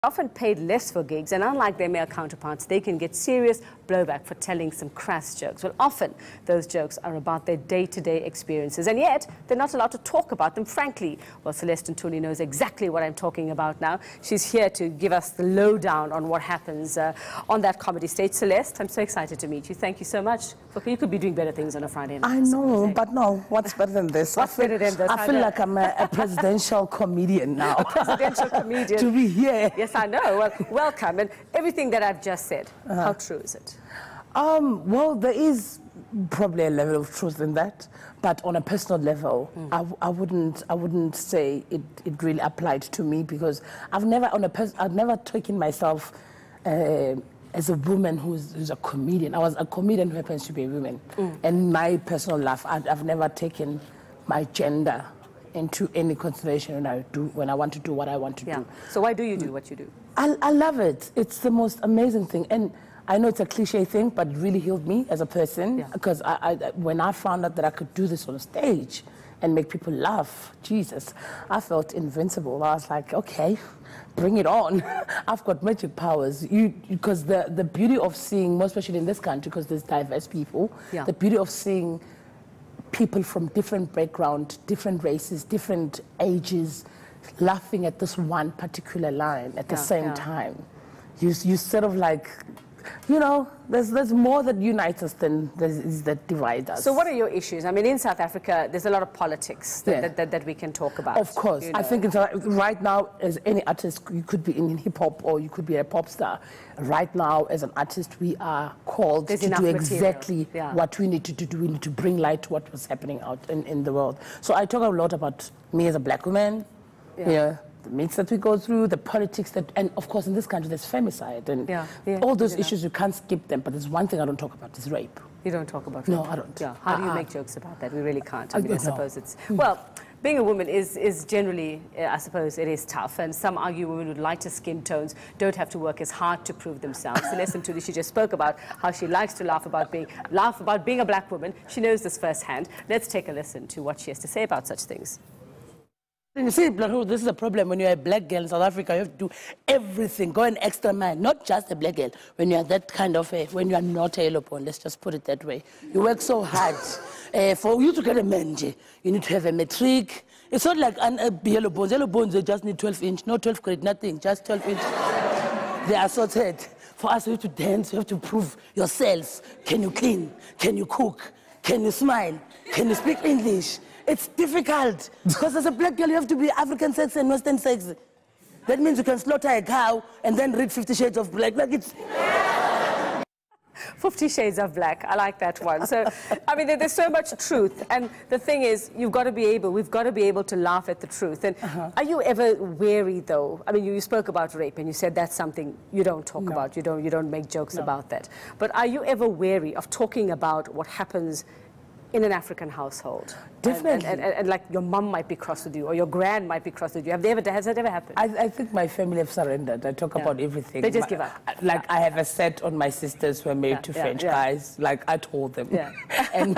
Often paid less for gigs, and unlike their male counterparts, they can get serious blowback for telling some crass jokes. Well, often those jokes are about their day-to-day experiences, and yet they're not allowed to talk about them frankly. Well, Celeste Ntuli knows exactly what I'm talking about now. She's here to give us the lowdown on what happens on that comedy stage. Celeste, I'm so excited to meet you. Thank you so much. You could be doing better things on a Friday night. I know, but no, what's better than this? What's better than this? I feel like I'm a presidential comedian now. A presidential comedian. To be here. Yes, I know. Well, welcome. And everything that I've just said, how true is it? Well, there is probably a level of truth in that, but on a personal level, I wouldn't say it really applied to me, because I've never taken myself as a woman who's a comedian. I was a comedian who happens to be a woman. And my personal life, I've never taken my gender into any consideration when I want to do what I want to do. So why do you do what you do? I love it. It's the most amazing thing. And I know it's a cliche thing, but it really healed me as a person, because when I found out that I could do this on stage and make people laugh, Jesus, I felt invincible. I was like, okay, bring it on. I've got magic powers. Because the beauty of seeing, more especially in this country, because there's diverse people, the beauty of seeing people from different backgrounds, different races, different ages, laughing at this one particular line at the same time. You sort of like, you know, there's more that unites us than that divides us. So what are your issues? I mean, in South Africa, there's a lot of politics that we can talk about. Of course. You know? I think right now, as any artist, you could be in hip-hop or you could be a pop star. Right now, as an artist, we are called to do exactly what we need to do. We need to bring light to what was happening out in the world. So I talk a lot about me as a black woman, the myths that we go through, the politics and of course in this country there's femicide and all those issues. You can't skip them, but there's one thing I don't talk about, is rape. You don't talk about rape? No, I don't. Yeah. How do you make jokes about that? We really can't. I mean, I suppose it's, well, being a woman is generally, I suppose it is tough, and some argue women with lighter skin tones don't have to work as hard to prove themselves. Celeste Ntuli, she just spoke about how she likes to laugh about being a black woman. She knows this firsthand. Let's take a listen to what she has to say about such things. You see, this is a problem. When you're a black girl in South Africa, you have to do everything, go an extra mile, not just a black girl. When you're that kind of, when you're not a yellow bone, let's just put it that way. You work so hard. For you to get a manje, you need to have a matric. It's not like yellow bones. Yellow bones, they just need 12-inch, no 12 grade, nothing, just 12-inch. They are sorted. For us, you have to dance, you have to prove yourself. Can you clean? Can you cook? Can you smile? Can you speak English? It's difficult, because as a black girl, you have to be African sexy and Western sexy. That means you can slaughter a cow and then read 50 Shades of Black. Like it's 50 Shades of Black. I like that one. So, I mean, there's so much truth. And the thing is, we've got to be able to laugh at the truth. And are you ever wary, though? I mean, you spoke about rape, and you said that's something you don't talk about. You don't make jokes about that. But are you ever wary of talking about what happens in an African household? Definitely. And like your mum might be cross with you, or your gran might be cross with you. Has that ever happened? I think my family have surrendered. I talk about everything. They just give up. Like I have a set on my sisters who are married to French guys. Like I told them. And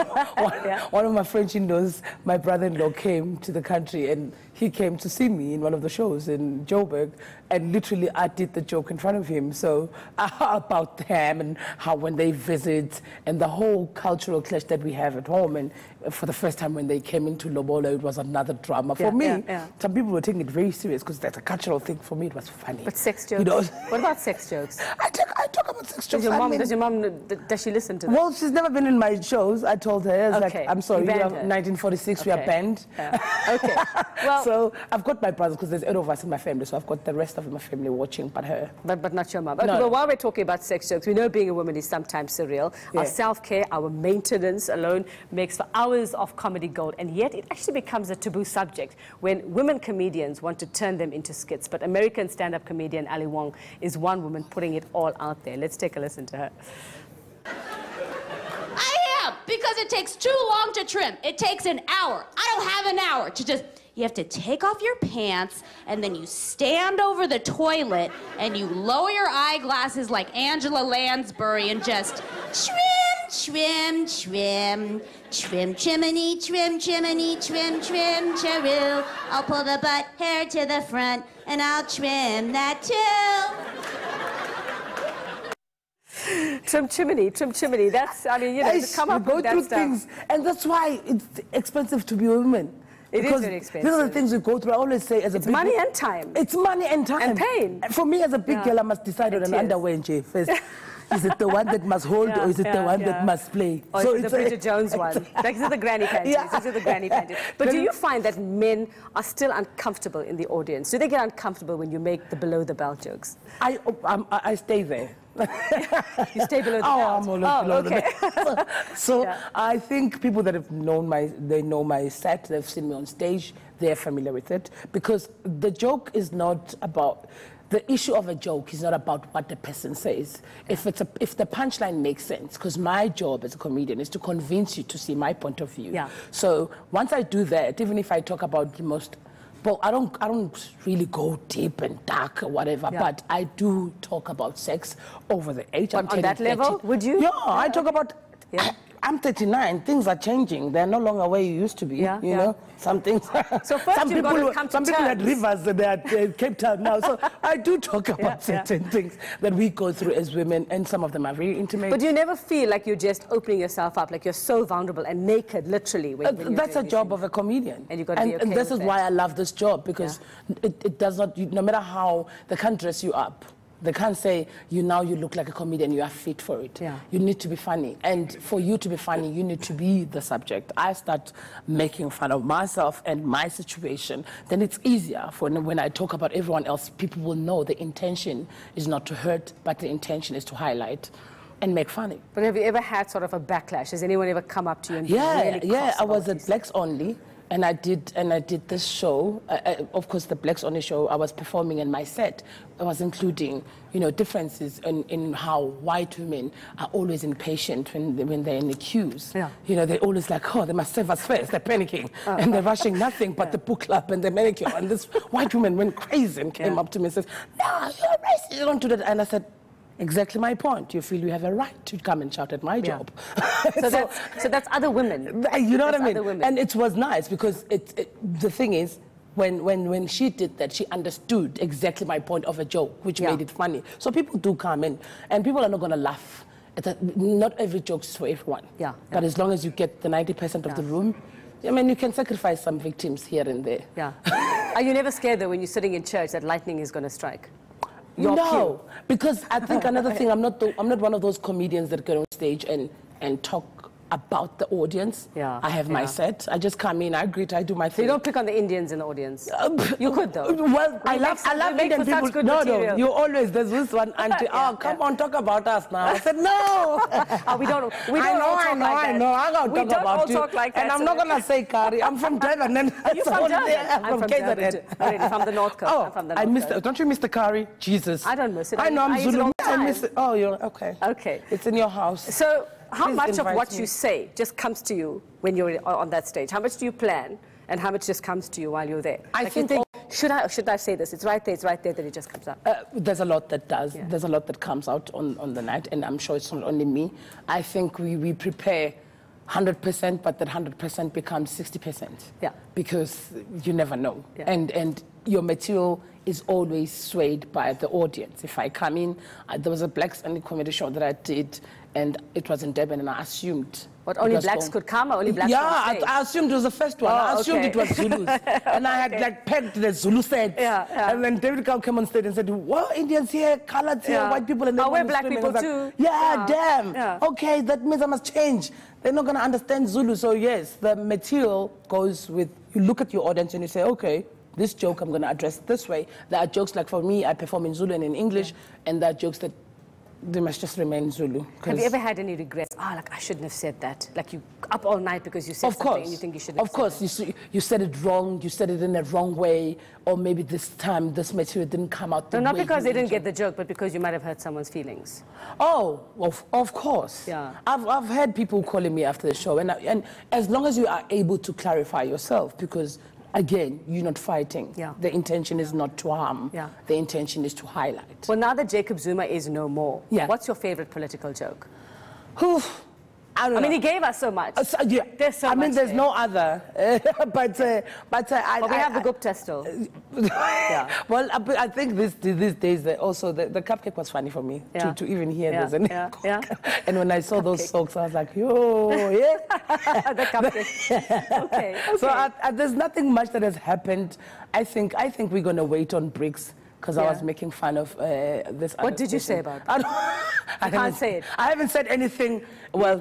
one of my French in-laws, my brother-in-law, came to the country, and he came to see me in one of the shows in Joburg, and literally I did the joke in front of him. So about them and how when they visit and the whole cultural clash that we have at home, and for the first time when they came into Lobola, it was another drama. For me, some people were taking it very serious because that's a cultural thing. For me, it was funny. But sex jokes? You know? What about sex jokes? I talk about sex jokes. Does she listen to that? Well, she's never been in my shows. I told her, like, I'm sorry, 1946, we are banned. Okay. Well, so I've got my brothers, because there's 8 of us in my family, so I've got the rest of my family watching, but her. But not your mum. Okay, well, while we're talking about sex jokes, we know being a woman is sometimes surreal. Our self-care, our maintenance alone makes for hours of comedy gold, and yet it actually becomes a taboo subject when women comedians want to turn them into skits. But American stand-up comedian Ali Wong is one woman putting it all out there. Let's take a listen to her. I am, because it takes too long to trim. It takes an hour. I don't have an hour to just... You have to take off your pants, and then you stand over the toilet, and you lower your eyeglasses like Angela Lansbury and just trim, trim, trim, trim, chimney, trim, chimney, trim, trim, chiroo. I'll pull the butt hair to the front, and I'll trim that too. Trim chimney. That's, I mean, you know, to come up with that stuff. Things, and that's why it's expensive to be a woman. It is very expensive. These are the things we go through. I always say, as a big money and time. It's money and time. And pain. For me, as a big girl, I must decide on an underwear first. Is it the one that must hold, or is it the one that must play? Or so is it the Bridget Jones one? Like, is it the granny panties? Is it the granny panties? But do you find that men are still uncomfortable in the audience? Do they get uncomfortable when you make the below the belt jokes? I stay there. You stay below the belt? I'm always below the belt. So I think people that have known my set, they've seen me on stage, they're familiar with it. Because the joke is not about... The issue of a joke is not about what the person says. If the punchline makes sense, because my job as a comedian is to convince you to see my point of view. So once I do that, even if I talk about the most, well, I don't really go deep and dark or whatever, but I do talk about sex over the age. But on that level, would you? Yeah, I talk about. I'm 39. Things are changing. They're no longer where you used to be. You know, some things. So first some people had rivers and they're at Cape Town now. So I do talk about certain things that we go through as women, and some of them are very intimate. But you never feel like you're just opening yourself up, like you're so vulnerable and naked, literally. When that's a job of a comedian. And you got to be okay and this with is why I love this job, because it does not. No matter how they can't dress you up. They can't say, you look like a comedian, you are fit for it. You need to be funny. And for you to be funny, you need to be the subject. I start making fun of myself and my situation, then it's easier for when I talk about everyone else, people will know the intention is not to hurt, but the intention is to highlight and make funny. But have you ever had sort of a backlash? Has anyone ever come up to you and been really cross I was about at Blacks Only. And I did this show, of course, the Blacks Only show. I was performing in my set. I was including, differences in how white women are always impatient when they're in the queues. They're always like, oh, they must serve us first. They're panicking and they're rushing nothing but the book club and the manicure. And this white woman went crazy and came up to me and said, "No, you're racist. You don't do that." And I said, exactly my point. You feel you have a right to come and shout at my job. So that's other women. You know what I mean? And it was nice because the thing is, when she did that, she understood exactly my point of a joke, which made it funny. So people do come in, and people are not going to laugh. Not every joke is for everyone. But as long as you get the 90% of the room, I mean, you can sacrifice some victims here and there. Are you never scared, though, when you're sitting in church that lightning is going to strike? No, because I think another thing, I'm not one of those comedians that get on stage and talk about the audience. I have my set. I just come in, I greet, I do my thing. So you don't pick on the Indians in the audience? You could, though. Well, I love Indian people. No, you always, there's this one auntie, come on, talk about us now. I said, no. We don't all talk about you. And I'm not going to say Kari. I'm from Devon. Are you from Devon? I'm from Devon. Already, from the North Coast. I'm from the North Coast. Don't you miss the Kari? Jesus. I don't miss it. I know, I'm Zulu. I miss it. Oh, you're okay. Okay. It's in your house. So how much of what you say just comes to you when you're on that stage? How much do you plan, and how much just comes to you while you're there? I think should I say this? It's right there that it just comes out. There's a lot that does. There's a lot that comes out on the night, and I'm sure it's not only me. I think we prepare 100%, but that 100% becomes 60%. Because you never know. And your material is always swayed by the audience. If I come in, there was a Blacks Only comedy show that I did, and it was in Durban, and I assumed. But only blacks could come, or only blacks on stage? I assumed it was the first one. I assumed it was Zulus. And I had pegged the Zulu set. And then David Cow came on stage and said, well, Indians here, coloureds here, white people. And we're black people too. Damn. Okay, that means I must change. They're not going to understand Zulu. So yes, the material goes with, you look at your audience and you say, okay, this joke I'm going to address this way. There are jokes like for me, I perform in Zulu and in English, and there are jokes that they must just remain Zulu. Have you ever had any regrets? Like I shouldn't have said that. Like you up all night because you said something and you think you shouldn't have said it. Of course, you said it wrong, you said it in the wrong way, or maybe this time this material didn't come out the way. No, not because they didn't get the joke, but because you might have hurt someone's feelings. Oh, of course. I've had people calling me after the show, and as long as you are able to clarify yourself, because again, you're not fighting. The intention is not to harm. The intention is to highlight. Well, now that Jacob Zuma is no more, what's your favorite political joke? I don't know. I mean, he gave us so much. Yeah. There's so much. I mean, there's there. no other. But we have the Gupta still. Yeah. Well, I think these days also the cupcake was funny for me to even hear this. And when I saw those songs, I was like, yo, yeah. The cupcake. Okay. So there's nothing much that has happened. I think we're gonna wait on BRICS. Because I was making fun of this. What did you say about it? I can't say it. I haven't said anything. Well,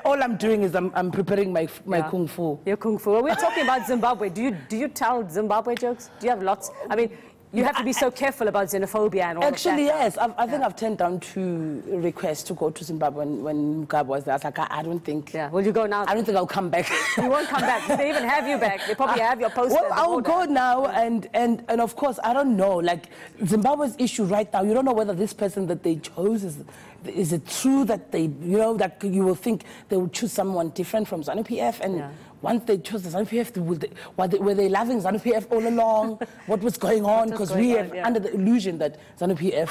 all I'm doing is I'm preparing my kung fu. Your kung fu. Well, we're talking about Zimbabwe. Do you tell Zimbabwe jokes? Do you have lots? I mean, you have to be so careful about xenophobia and all Actually, of that. yes. I think I've turned down 2 requests to go to Zimbabwe when Mugabe was there. I was like, I don't think. Yeah. Will you go now? I don't think I'll come back. You won't come back. Do they even have you back? They probably have your poster. Well, I'll go now, and of course, I don't know. Like Zimbabwe's issue right now, you don't know whether this person that they chose is it true that they, that you will think they would choose someone different from ZANU-PF and. Once they chose the ZANU-PF, were they loving ZANU-PF all along? What was going on? Because we are under the illusion that ZANU-PF,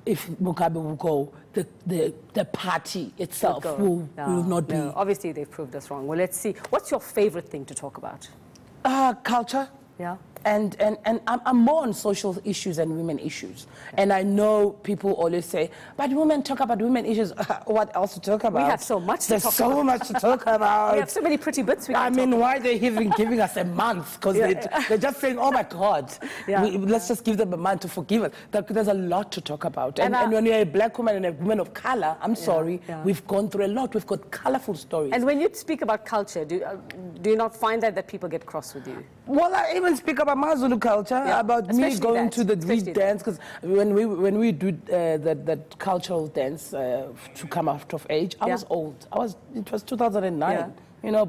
if Mugabe will go, the party itself will not be. Obviously, they've proved us wrong. Well, let's see. What's your favorite thing to talk about? Culture. Yeah. And I'm more on social issues and women issues. And I know people always say, but women talk about women issues. What else to talk about? We have so much to talk about. There's so much to talk about. We have so many pretty bits we can talk about. Why are they even giving us a month? Because they're just saying, oh my God, let's just give them a month to forgive us. There's a lot to talk about. And when you're a black woman and a woman of color, I'm sorry, we've gone through a lot. We've got colorful stories. And when you speak about culture, do you not find that people get cross with you? Well, I even speak about my Zulu culture, about me going to the Reed dance, because when we do that cultural dance to come out of age, I was old. It was 2009.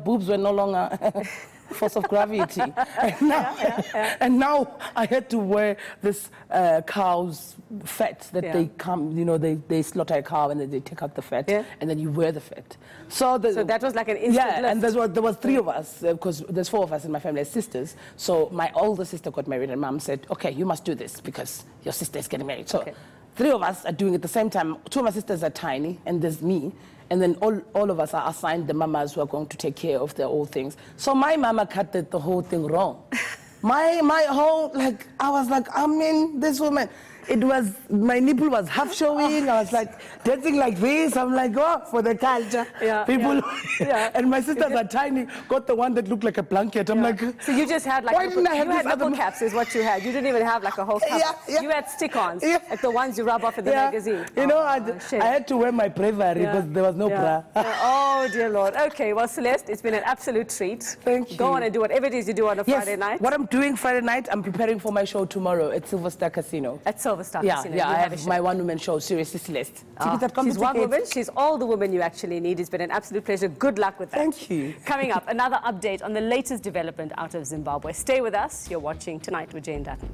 Boobs were no longer force of gravity. And now I had to wear this cow's fat that they come, they slaughter a cow and then they take out the fat and then you wear the fat. So that was like an instant lift. And there was 3 of us, because there's 4 of us in my family as sisters. So my older sister got married and Mom said, okay, you must do this because your sister is getting married. So 3 of us are doing it at the same time. 2 of my sisters are tiny and there's me. And then all of us are assigned the mamas who are going to take care of their old things. So my mama cut the whole thing wrong. My whole, I was like, this woman. My nipple was half showing. I was like dancing like this. I'm like, oh, for the culture. People. And my sisters are tiny. Got the one that looked like a blanket. I'm like, so you just had like, why didn't I have this nipple caps is what you had. You didn't even have like a whole cover. You had stick-ons, like the ones you rub off in the magazine. I had to wear my bravery because there was no bra. Oh, dear Lord. Okay, well, Celeste, it's been an absolute treat. Thank you. Go on and do whatever it is you do on a Friday night. What I'm doing Friday night, I'm preparing for my show tomorrow at Silver Star Casino. At Silver Star Casino. I have my one-woman show, Seriously Celeste. She's one woman. She's all the women you actually need. It's been an absolute pleasure. Good luck with that. Thank you. Coming up, another update on the latest development out of Zimbabwe. Stay with us. You're watching Tonight with Jane Dutton.